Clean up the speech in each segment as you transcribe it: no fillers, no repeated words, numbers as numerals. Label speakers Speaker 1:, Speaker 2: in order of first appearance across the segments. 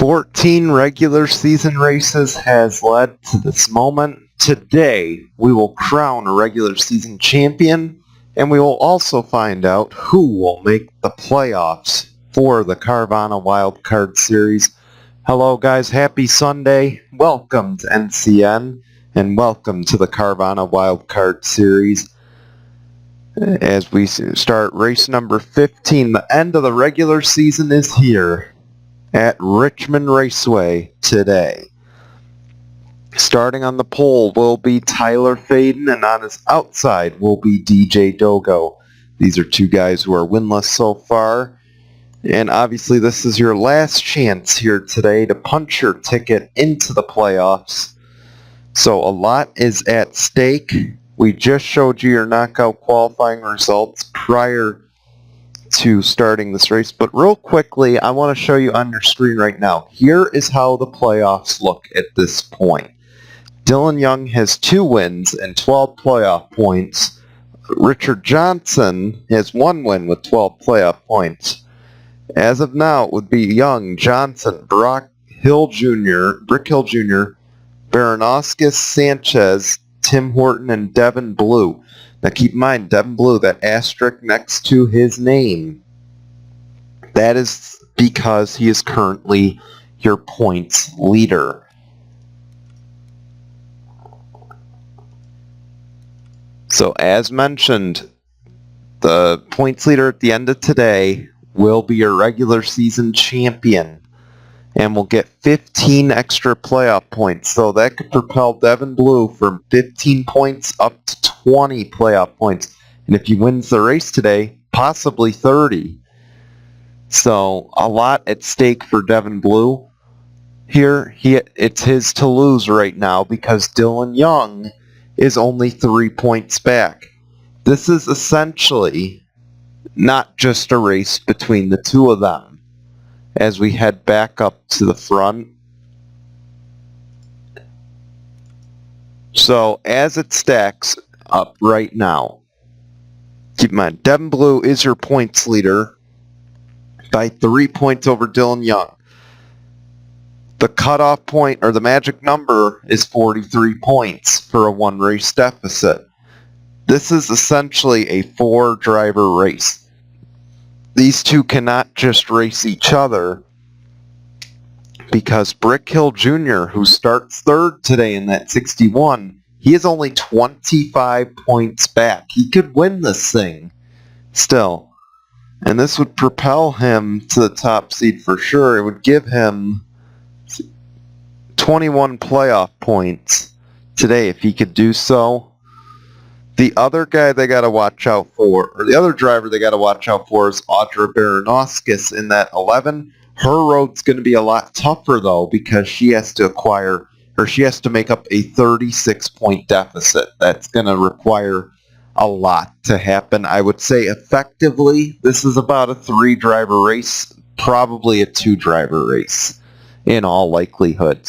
Speaker 1: 14 regular season races has led to this moment. Today, we will crown a regular season champion, and we will also find out who will make the playoffs for the Carvana Wildcard Series. Hello guys, happy Sunday. Welcome to NCN, and welcome to the Carvana Wildcard Series. As we start race number 15, the end of the regular season is here at Richmond Raceway today. Starting on the pole will be Tyler Faden, and on his outside will be DJ Dogo. These are two guys who are winless so far, and obviously this is your last chance here today to punch your ticket into the playoffs. So a lot is at stake. We just showed you your knockout qualifying results prior to starting this race, but real quickly I want to show you on your screen right now. Here is how the playoffs look at this point. Dylan Young has 2 wins and 12 playoff points. Richard Johnson has 1 win with 12 playoff points. As of now, it would be Young, Johnson, Brick Hill Jr., Baranowskis, Sanchez, Tim Horton, and Devin Blue. Now keep in mind, Devin Blue, that asterisk next to his name, that is because he is currently your points leader. So as mentioned, the points leader at the end of today will be your regular season champion and will get 15 extra playoff points. So that could propel Devin Blue from 15 points up to 20 playoff points. And if he wins the race today, possibly 30. So a lot at stake for Devin Blue. Here, it's his to lose right now because Dylan Young is only 3 points back. This is essentially not just a race between the two of them. As we head back up to the front. So as it stacks up right now, keep in mind, Devin Blue is your points leader by 3 points over Dylan Young. The cutoff point, or the magic number, is 43 points for a 1-race deficit. This is essentially a 4-driver race. These two cannot just race each other because Brick Hill Jr., who starts 3rd today in that 61, he is only 25 points back. He could win this thing still. And this would propel him to the top seed for sure. It would give him 21 playoff points today if he could do so. The other guy they got to watch out for, or the other driver they got to watch out for, is Audra Baranowskis in that 11. Her road's going to be a lot tougher though because she has to make up a 36-point deficit. That's going to require a lot to happen. I would say effectively this is about a 3-driver race, probably a 2-driver race in all likelihood.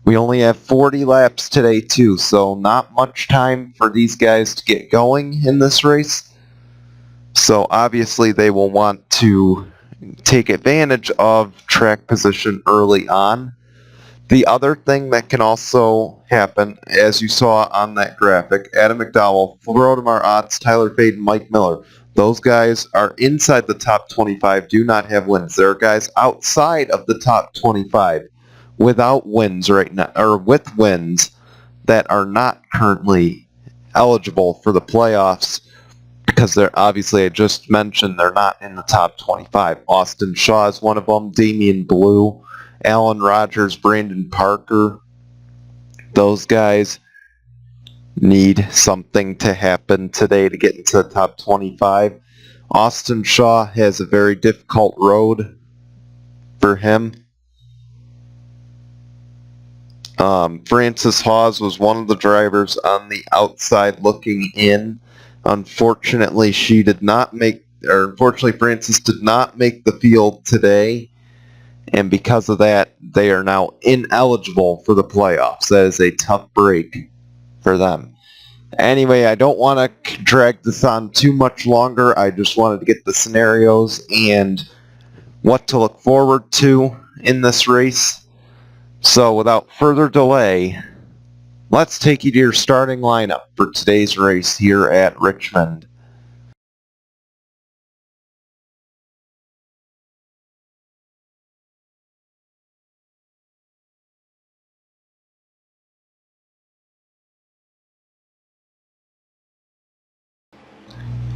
Speaker 1: We only have 40 laps today too, so not much time for these guys to get going in this race. So obviously they will want to take advantage of track position early on. The other thing that can also happen, as you saw on that graphic, Adam McDowell, Rodemar Otts, Tyler Faden, Mike Miller, those guys are inside the top 25, do not have wins. There are guys outside of the top 25 without wins right now, or with wins that are not currently eligible for the playoffs because they're obviously, I just mentioned, they're not in the top 25. Austin Shaw is one of them, Damian Blue, Alan Rogers, Brandon Parker. Those guys need something to happen today to get into the top 25. Austin Shaw has a very difficult road for him. Frances Hawes was one of the drivers on the outside looking in. Unfortunately, Frances did not make the field today, and because of that, they are now ineligible for the playoffs. That is a tough break for them. Anyway, I don't want to drag this on too much longer. I just wanted to get the scenarios and what to look forward to in this race. So without further delay, let's take you to your starting lineup for today's race here at Richmond.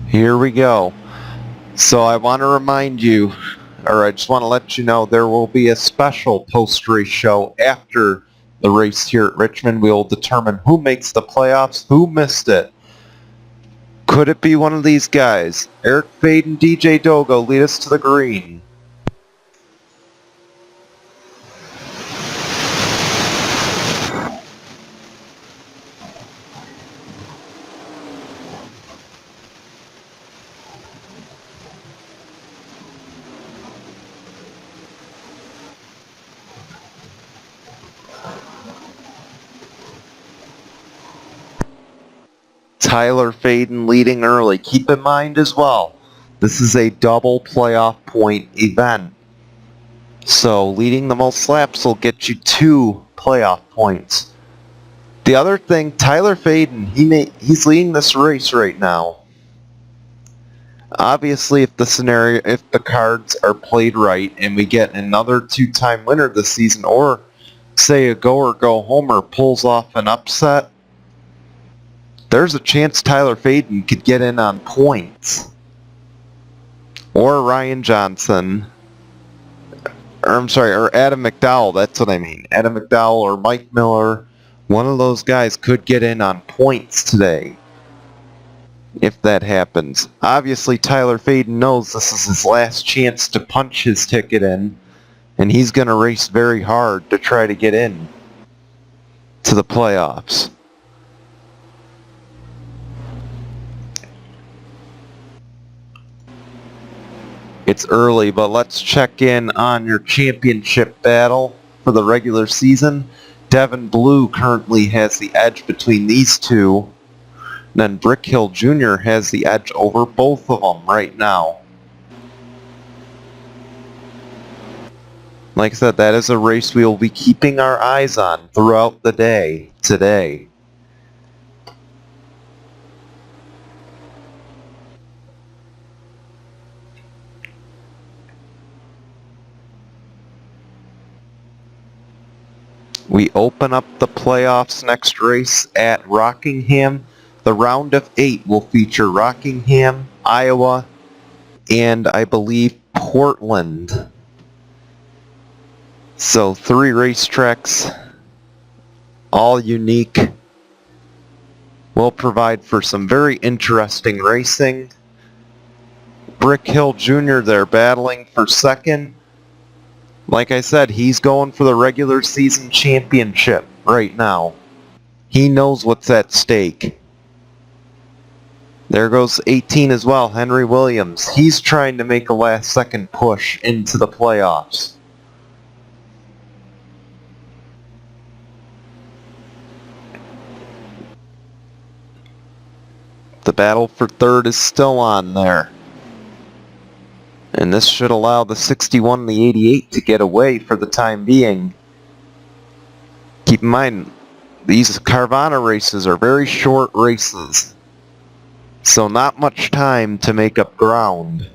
Speaker 1: Here we go. So I want to remind you, or I just want to let you know, there will be a special post-race show after the race here at Richmond. We will determine who makes the playoffs, who missed it. Could it be one of these guys? Eric Fade and DJ Dogo lead us to the green. Tyler Faden leading early. Keep in mind as well, this is a double playoff point event. So leading the most laps will get you 2 playoff points. The other thing, Tyler Faden, he's leading this race right now. Obviously, if the cards are played right and we get another 2-time winner this season, or say a go-or-go-homer pulls off an upset, there's a chance Tyler Faden could get in on points. Or Ryan Johnson. Or Adam McDowell, that's what I mean. Adam McDowell or Mike Miller, one of those guys could get in on points today. If that happens. Obviously, Tyler Faden knows this is his last chance to punch his ticket in, and he's going to race very hard to try to get in to the playoffs. It's early, but let's check in on your championship battle for the regular season. Devin Blue currently has the edge between these two. Then Brick Hill Jr. has the edge over both of them right now. Like I said, that is a race we will be keeping our eyes on throughout the day today. We open up the playoffs next race at Rockingham. The round of 8 will feature Rockingham, Iowa, and I believe Portland. So 3 racetracks, all unique, will provide for some very interesting racing. Brick Hill Jr. there battling for second. Like I said, he's going for the regular season championship right now. He knows what's at stake. There goes 18 as well, Henry Williams. He's trying to make a last-second push into the playoffs. The battle for third is still on there. And this should allow the 61 and the 88 to get away for the time being. Keep in mind, these Carvana races are very short races. So not much time to make up ground.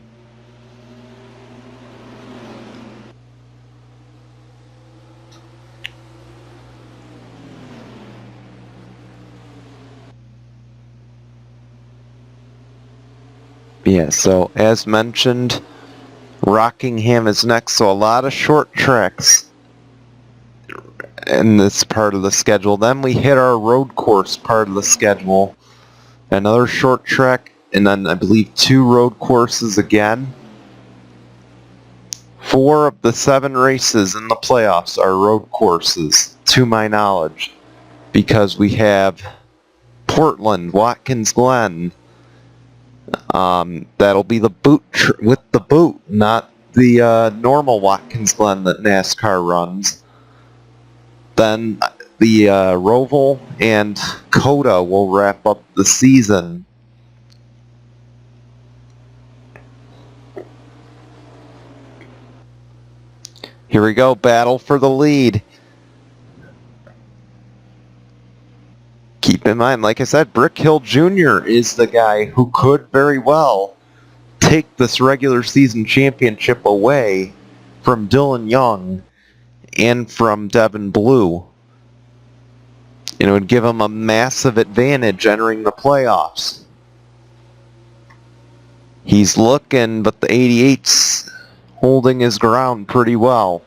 Speaker 1: Yeah, so as mentioned, Rockingham is next, so a lot of short tracks in this part of the schedule. Then we hit our road course part of the schedule. Another short track, and then I believe 2 road courses again. 4 of the 7 races in the playoffs are road courses, to my knowledge, because we have Portland, Watkins Glen. That'll be the boot with the boot, not the normal Watkins Glen that NASCAR runs. Then the Roval and Coda will wrap up the season. Here we go, battle for the lead. Keep in mind, like I said, Brick Hill Jr. is the guy who could very well take this regular season championship away from Dylan Young and from Devin Blue. And it would give him a massive advantage entering the playoffs. He's looking, but the 88's holding his ground pretty well.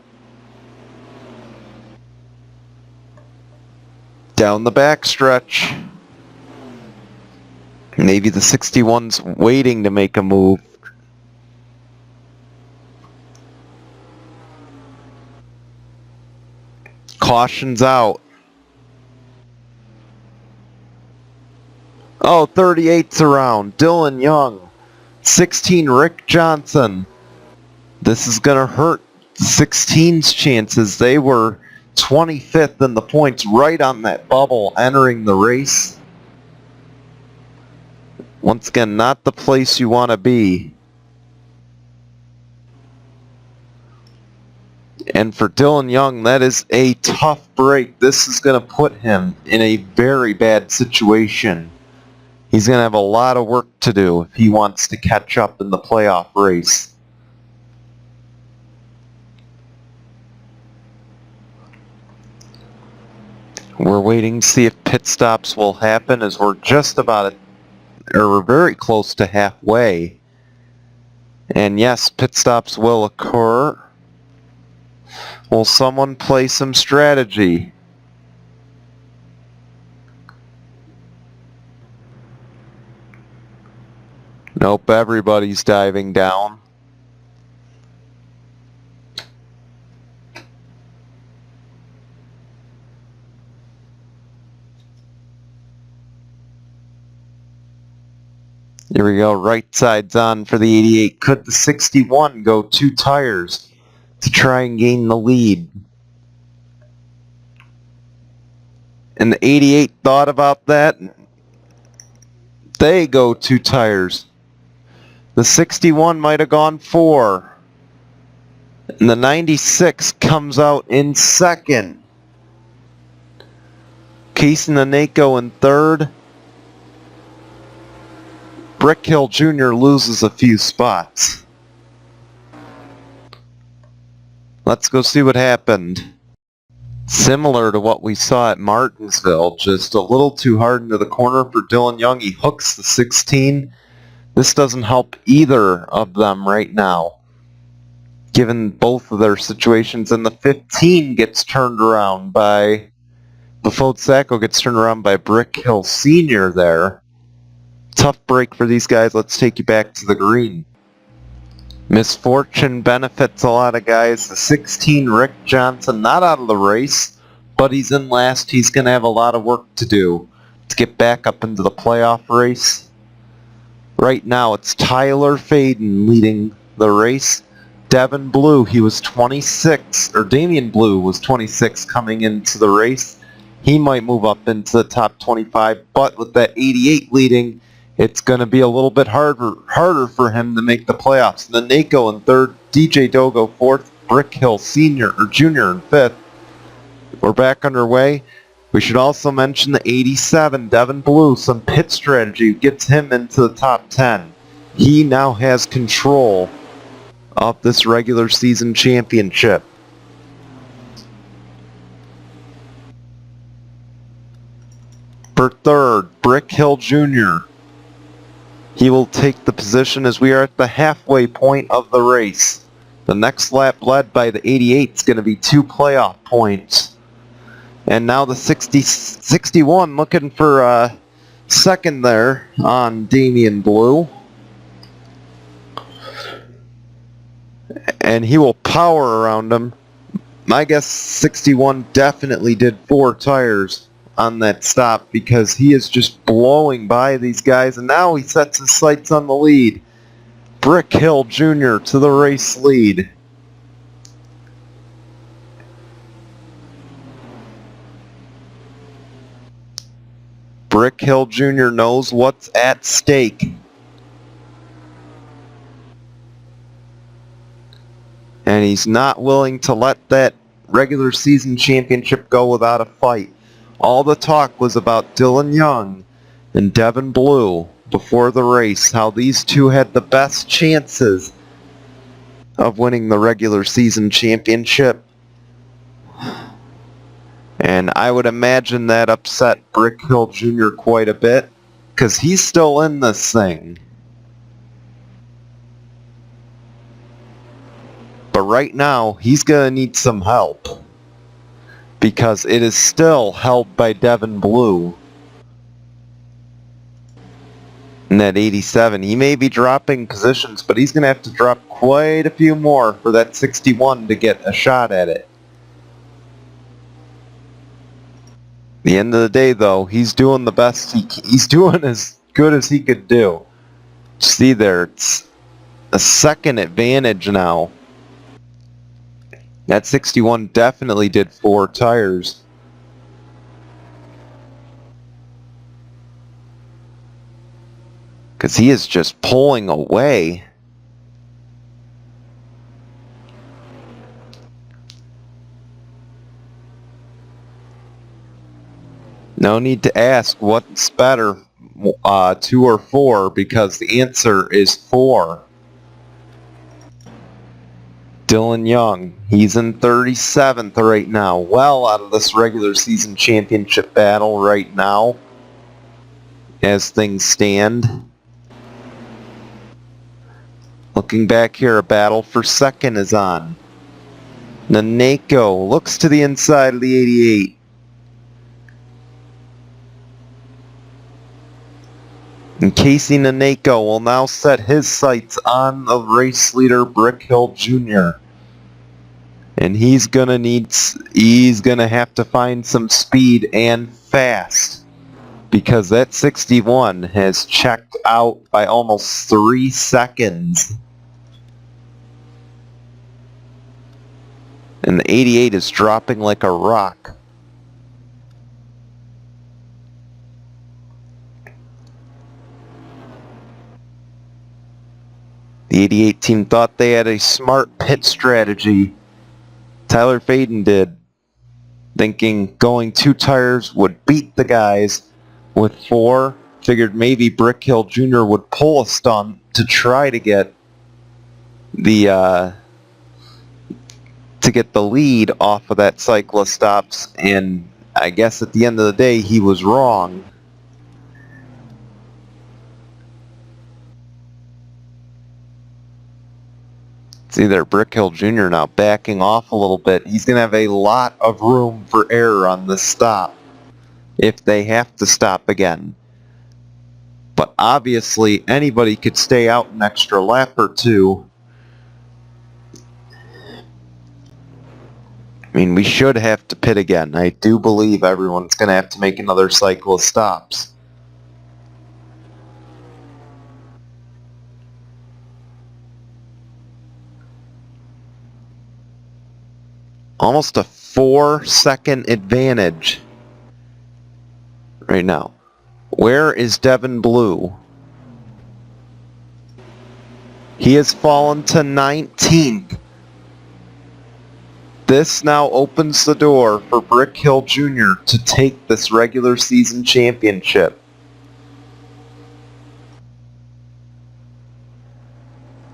Speaker 1: Down the backstretch. Maybe the 61's waiting to make a move. Caution's out. Oh, 38's around. Dylan Young. 16, Rick Johnson. This is going to hurt 16's chances. They were 25th in the points, right on that bubble entering the race. Once again, not the place you want to be. And for Dylan Young, that is a tough break. This is going to put him in a very bad situation. He's going to have a lot of work to do if he wants to catch up in the playoff race. We're waiting to see if pit stops will happen, as we're just about or we're very close to halfway. And yes, pit stops will occur. Will someone play some strategy? Nope, everybody's diving down. Here we go, right side's on for the 88. Could the 61 go 2 tires to try and gain the lead? And the 88 thought about that. They go 2 tires. The 61 might have gone 4. And the 96 comes out in second. Casey Naneko in third. Brick Hill Jr. loses a few spots. Let's go see what happened. Similar to what we saw at Martinsville, just a little too hard into the corner for Dylan Young. He hooks the 16. This doesn't help either of them right now, given both of their situations. And the 15 gets turned around by, Befode Sacco gets turned around by Brick Hill Sr. there. Tough break for these guys. Let's take you back to the green. Misfortune benefits a lot of guys. The 16, Rick Johnson, not out of the race, but he's in last. He's going to have a lot of work to do to get back up into the playoff race. Right now, it's Tyler Faden leading the race. Devin Blue, he was 26, or Damian Blue was 26 coming into the race. He might move up into the top 25, but with that 88 leading, it's going to be a little bit harder for him to make the playoffs. The Naneko in third, DJ Dogo fourth, Brick Hill Senior or Junior in fifth. We're back underway. We should also mention the 87, Devin Blue. Some pit strategy gets him into the top 10. He now has control of this regular season championship. For third, Brick Hill Jr. He will take the position as we are at the halfway point of the race. The next lap led by the 88 is going to be 2 playoff points. And now the 61 looking for a second there on Damian Blue. And he will power around him. My guess 61 definitely did 4 tires on that stop, because he is just blowing by these guys, and now he sets his sights on the lead. Brick Hill Jr. to the race lead. Brick Hill Jr. knows what's at stake. And And he's not willing to let that regular season championship go without a fight. All the talk was about Dylan Young and Devin Blue before the race, how these two had the best chances of winning the regular season championship. And I would imagine that upset Brick Hill Jr. quite a bit, because he's still in this thing. But right now, he's going to need some help, because it is still held by Devin Blue. In that 87, he may be dropping positions, but he's going to have to drop quite a few more for that 61 to get a shot at it. At the end of the day, though, he's doing the best he's doing as good as he could do. See there, it's a second advantage now. That 61 definitely did 4 tires. Because he is just pulling away. No need to ask what's better, 2 or 4, because the answer is 4. Dylan Young, he's in 37th right now, well out of this regular season championship battle right now, as things stand. Looking back here, a battle for second is on. Naneko looks to the inside of the 88. And Casey Naneko will now set his sights on the race leader Brick Hill Jr. And he's gonna have to find some speed and fast, because that 61 has checked out by almost 3 seconds. And the 88 is dropping like a rock. The 88 team thought they had a smart pit strategy. Tyler Faden did, thinking going 2 tires would beat the guys. With 4, figured maybe Brick Hill Jr. would pull a stunt to try to get the lead off of that cyclist stops, and I guess at the end of the day he was wrong. See there, Brick Hill Jr. now backing off a little bit. He's going to have a lot of room for error on this stop if they have to stop again. But obviously anybody could stay out an extra lap or 2. I mean, we should have to pit again. I do believe everyone's going to have to make another cycle of stops. Almost a 4-second advantage right now. Where is Devin Blue? He has fallen to 19th. This now opens the door for Brick Hill Jr. to take this regular season championship.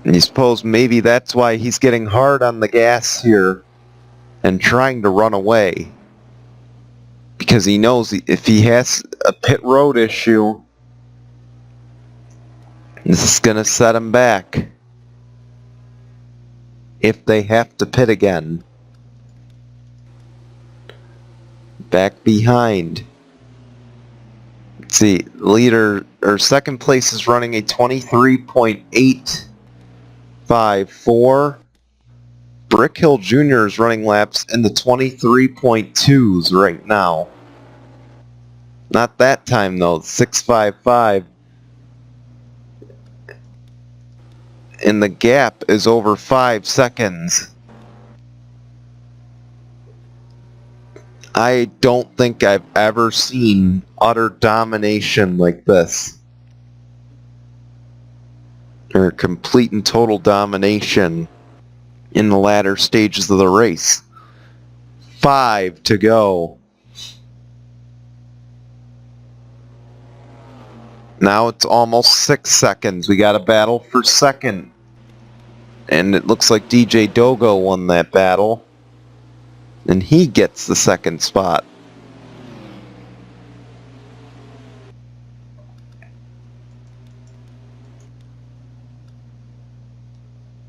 Speaker 1: And you suppose maybe that's why he's getting hard on the gas here and trying to run away. Because he knows if he has a pit road issue, this is going to set him back if they have to pit again. Back behind. Let's see, leader or second place is running a 23.854. Brick Hill Jr. is running laps in the 23.2s right now. Not that time though, 6.55. And the gap is over 5 seconds. I don't think I've ever seen utter domination like this. Or complete and total domination. in the latter stages of the race. 5 to go. Now it's almost 6 seconds. We got a battle for second. And it looks like DJ Dogo won that battle. And he gets the second spot.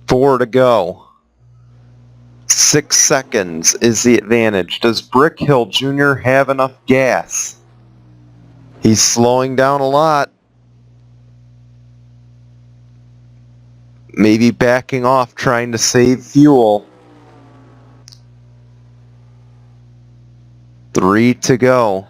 Speaker 1: Four to go. 6 seconds is the advantage. Does Brick Hill Jr. have enough gas? He's slowing down a lot. Maybe backing off, trying to save fuel. 3 to go.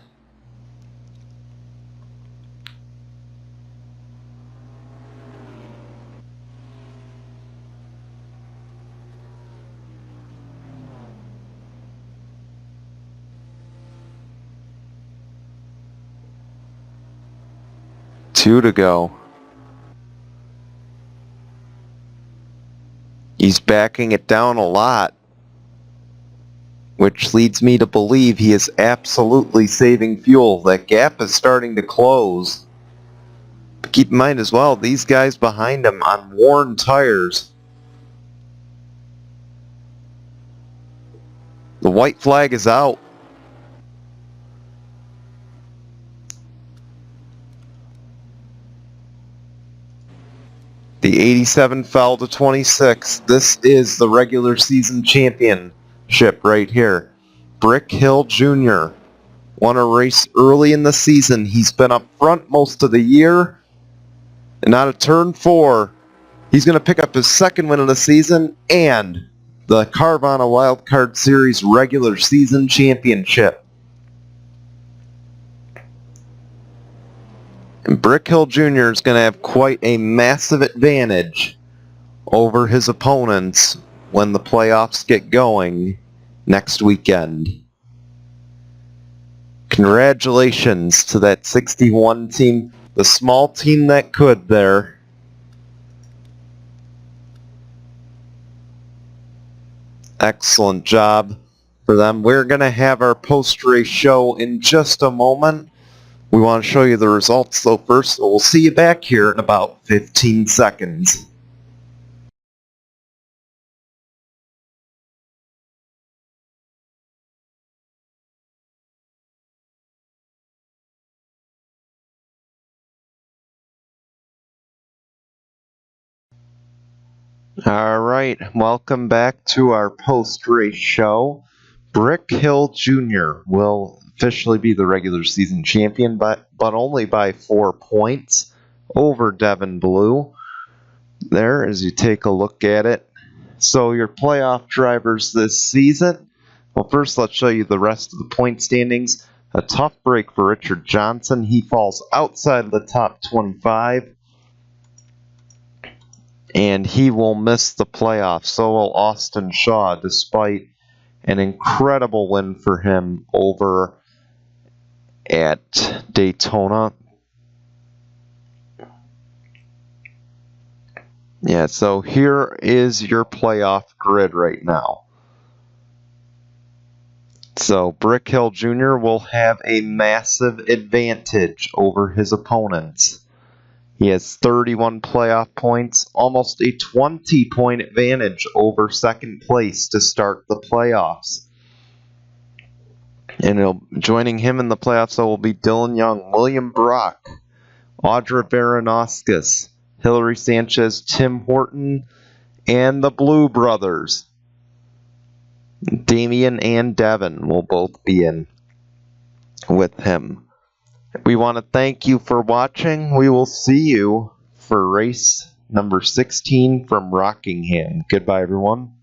Speaker 1: Two to go. He's backing it down a lot, which leads me to believe he is absolutely saving fuel. That gap is starting to close. But keep in mind as well, these guys behind him on worn tires. The white flag is out. The 87 fell to 26. This is the regular season championship right here. Brick Hill Jr. won a race early in the season. He's been up front most of the year. And out of turn 4, he's going to pick up his second win of the season and the Carvana Wildcard Series regular season championship. And Brick Hill Jr. is going to have quite a massive advantage over his opponents when the playoffs get going next weekend. Congratulations to that 61 team, the small team that could there. Excellent job for them. We're going to have our post-race show in just a moment. We want to show you the results though first, so we'll see you back here in about 15 seconds. Alright, welcome back to our post-race show. Brick Hill Jr. will officially be the regular season champion, but only by 4 points over Devin Blue. There, as you take a look at it. So your playoff drivers this season. Well, first let's show you the rest of the point standings. A tough break for Richard Johnson. He falls outside of the top 25. And he will miss the playoffs. So will Austin Shaw, despite an incredible win for him over at Daytona. Yeah, so here is your playoff grid right now. So Brick Hill Jr. will have a massive advantage over his opponents. He has 31 playoff points, almost a 20-point advantage over second place to start the playoffs. And joining him in the playoffs will be Dylan Young, William Brock, Audra Baranowskis, Hillary Sanchez, Tim Horton, and the Blue Brothers. Damian and Devin will both be in with him. We want to thank you for watching. We will see you for race number 16 from Rockingham. Goodbye, everyone.